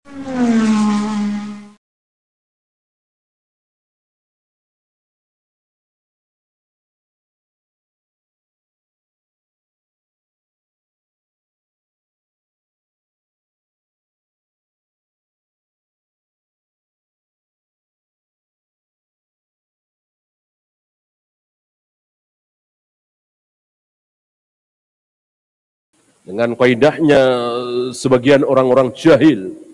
Dengan kaidahnya sebagian orang-orang jahil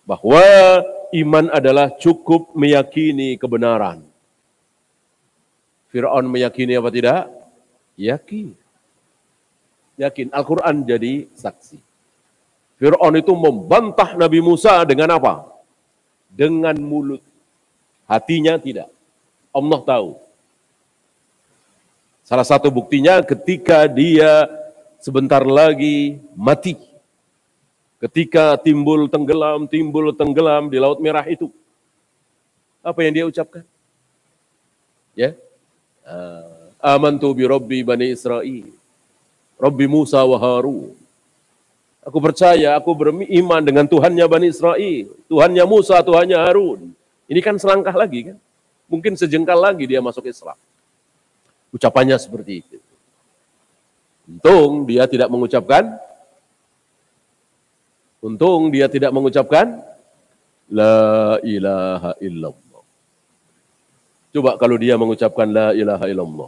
bahwa iman adalah cukup meyakini kebenaran. Fir'aun meyakini apa tidak? Yakin. Yakin. Al-Quran jadi saksi. Fir'aun itu membantah Nabi Musa dengan apa? Dengan mulut. Hatinya tidak. Allah tahu. Salah satu buktinya ketika dia sebentar lagi mati. Ketika timbul tenggelam di Laut Merah itu. Apa yang dia ucapkan? Ya. Amantu bi Rabbi Bani Israel. Rabbi Musa wa Harun. Aku percaya, aku beriman dengan Tuhannya Bani Israel. Tuhannya Musa, Tuhannya Harun. Ini kan selangkah lagi kan. Mungkin sejengkal lagi dia masuk Islam. Ucapannya seperti itu. Untung dia tidak mengucapkan la ilaha illallah. Coba kalau dia mengucapkan la ilaha illallah.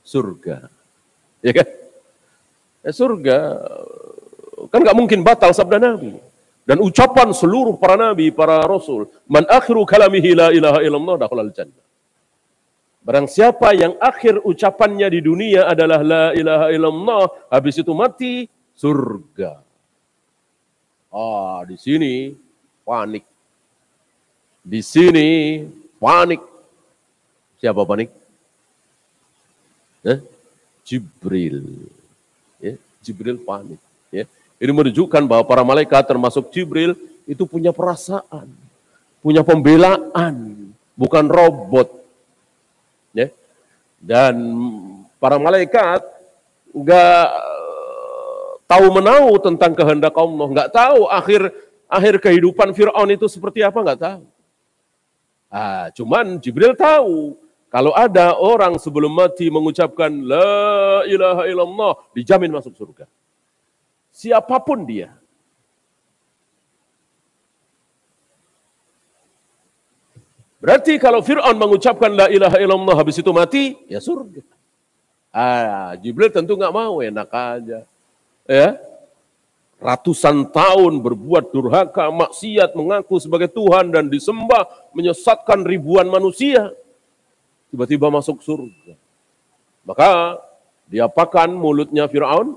Surga. Ya kan? Surga. Kan nggak mungkin batal sabda Nabi. Dan ucapan seluruh para nabi, para rasul. Man akhiru kalamihi la ilaha illallah dakhalal jannah. Barang siapa yang akhir ucapannya di dunia adalah la ilaha illallah, habis itu mati, surga. Di sini panik. Di sini panik. Siapa panik? Jibril. Ya, Jibril panik. Ya. Ini menunjukkan bahwa para malaikat termasuk Jibril itu punya perasaan, punya pembelaan, bukan robot. Ya. Dan para malaikat nggak tahu menahu tentang kehendak Allah, nggak tahu akhir kehidupan Fir'aun itu seperti apa, nggak tahu. Cuman Jibril tahu kalau ada orang sebelum mati mengucapkan la ilaha illallah dijamin masuk surga. Siapapun dia. Berarti kalau Fir'aun mengucapkan la ilaha illallah habis itu mati, ya surga. Jibril tentu nggak mau, enak aja. Ya. Ratusan tahun berbuat durhaka, maksiat, mengaku sebagai Tuhan dan disembah, menyesatkan ribuan manusia. Tiba-tiba masuk surga. Maka diapakan mulutnya Fir'aun?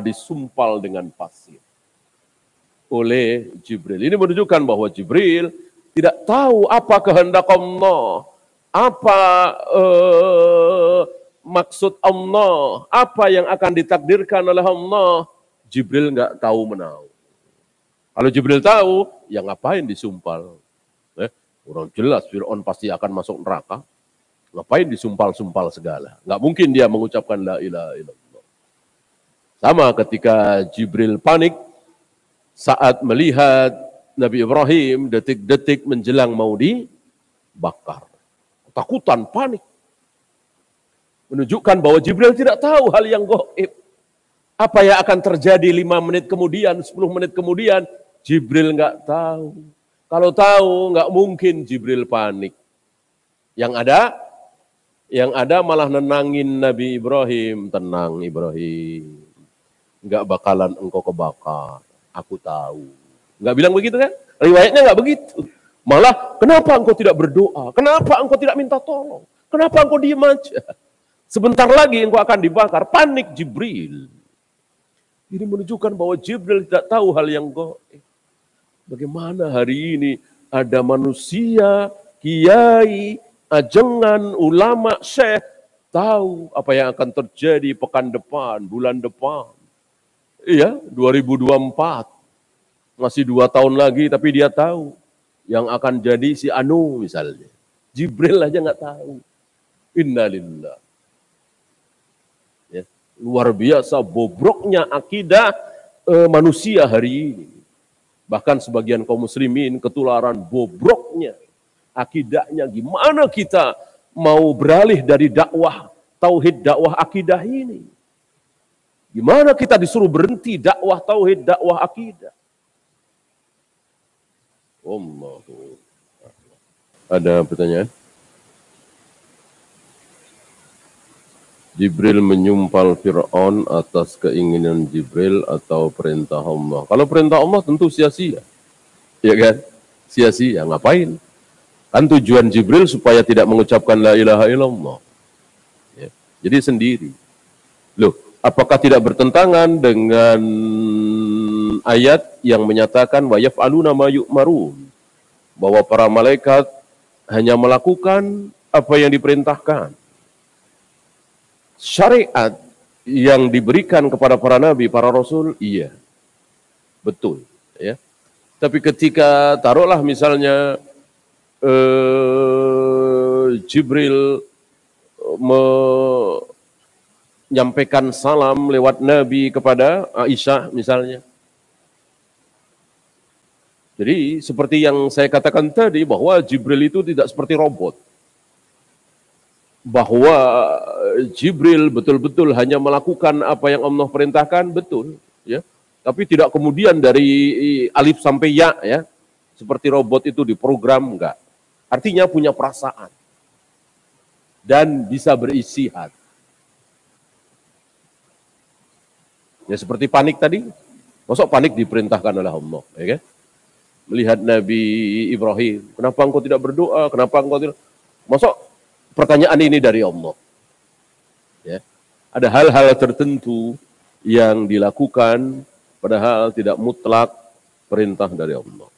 Disumpal dengan pasir oleh Jibril. Ini menunjukkan bahwa Jibril tidak tahu apa kehendak Allah, apa maksud Allah, apa yang akan ditakdirkan oleh Allah. Jibril nggak tahu menahu. Kalau Jibril tahu, ya ngapain disumpal? Orang jelas Fir'aun pasti akan masuk neraka. Ngapain disumpal-sumpal segala? Nggak mungkin dia mengucapkan la ilaha illallah. Sama ketika Jibril panik saat melihat Nabi Ibrahim detik-detik menjelang mau dibakar. Ketakutan, panik. Menunjukkan bahwa Jibril tidak tahu hal yang gaib. Apa yang akan terjadi 5 menit kemudian, 10 menit kemudian, Jibril nggak tahu. Kalau tahu, nggak mungkin Jibril panik. Yang ada malah nenangin Nabi Ibrahim. Tenang Ibrahim, nggak bakalan engkau kebakar. Aku tahu. Nggak bilang begitu kan? Riwayatnya nggak begitu. Malah, kenapa engkau tidak berdoa? Kenapa engkau tidak minta tolong? Kenapa engkau diem aja? Sebentar lagi engkau akan dibakar. Panik Jibril. Ini menunjukkan bahwa Jibril tidak tahu hal yang gaib. Bagaimana hari ini ada manusia, kiai, ajengan, ulama, syekh, tahu apa yang akan terjadi pekan depan, bulan depan. Iya, 2024. Masih 2 tahun lagi, tapi dia tahu yang akan jadi si Anu misalnya. Jibril aja nggak tahu. Innalillah. Ya, luar biasa bobroknya akidah manusia hari ini. Bahkan sebagian kaum muslimin ketularan bobroknya akidahnya. Gimana kita mau beralih dari dakwah tauhid, dakwah akidah ini? Gimana kita disuruh berhenti dakwah tauhid, dakwah akidah? Allahu. Ada pertanyaan? Jibril menyumpal Fir'aun atas keinginan Jibril atau perintah Allah. Kalau perintah Allah tentu sia-sia. Ya kan? Sia-sia, ngapain? Kan tujuan Jibril supaya tidak mengucapkan la ilaha illallah. Ya. Jadi sendiri. Loh, apakah tidak bertentangan dengan ayat yang menyatakan wa yaf'aluna ma yu'marun? Bahwa para malaikat hanya melakukan apa yang diperintahkan. Syariat yang diberikan kepada para nabi, para rasul, iya, betul, ya. Tapi ketika taruhlah misalnya Jibril menyampaikan salam lewat Nabi kepada Aisyah misalnya. Jadi seperti yang saya katakan tadi bahwa Jibril itu tidak seperti robot. Bahwa Jibril betul-betul hanya melakukan apa yang Allah perintahkan, betul, ya. Tapi tidak kemudian dari alif sampai ya, ya, seperti robot itu diprogram, enggak. Artinya punya perasaan dan bisa beristihad. Ya seperti panik tadi, masuk panik diperintahkan oleh Allah, ya kan? Melihat Nabi Ibrahim, kenapa engkau tidak berdoa? Kenapa engkau tidak? Masuk pertanyaan ini dari Allah. Ya. Ada hal-hal tertentu yang dilakukan padahal tidak mutlak perintah dari Allah.